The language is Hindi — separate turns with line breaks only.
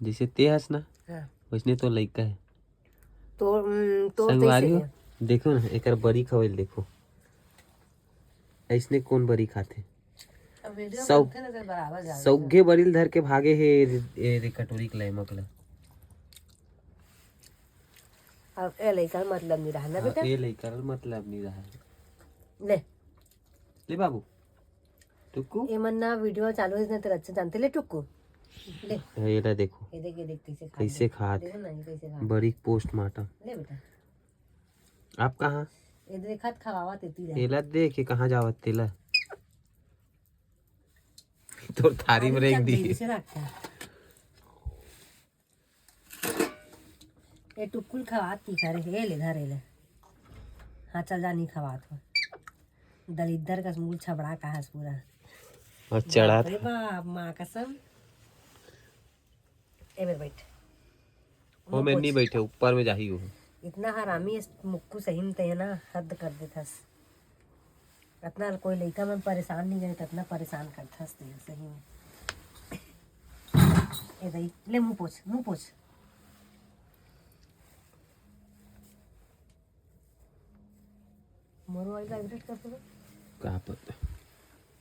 जैसे ते हस ना
हाँ
वैसने तो लइका है
तो
संगवारी हो। देखो ना एक बड़ी खवल देखो ऐसने कौन बड़ी खाते सब सौगे बरिल धर के भागे हे रे कटोरी के लयमक ला।
अब ए लइका मतलब नहीं रहा ना बेटा।
ये लइका मतलब नहीं रहा।
ले
ले बाबू टुक्कू
ये मन ना वीडियो चालू है, इसने तेरा अच्छा जानते ले टुक्कू ले।
ये ला देखो
ये देख
कैसे खात
देखो ना ये कैसे खा
बड़ी पोस्टमार्टम।
ले बेटा
आप कहाँ
ये देखत खवावा तेती ले
तेला देख के कहाँ जावत तेला तो थारी में रेख दी।
से रखता है ये टुक्कुल खवात की करे हे ले धरे ले। हाँ चल जा नहीं खवात हो दलिद्दर का मूल छबड़ा का हस पूरा
और चढ़ा
अरे बाप माँ कसम। ए मेरे बैठ
वो मैं नहीं बैठे ऊपर में जाही हूँ।
इतना हरामी इस मुक्कू सही में ते ना हद कर देथस। इतना कोई लड़का में परेशान नहीं करे इतना परेशान करथस ते सही में। ए दई ले मुंह पोछ मोरो वाला वाइब्रेट कर दो
कहाँ पता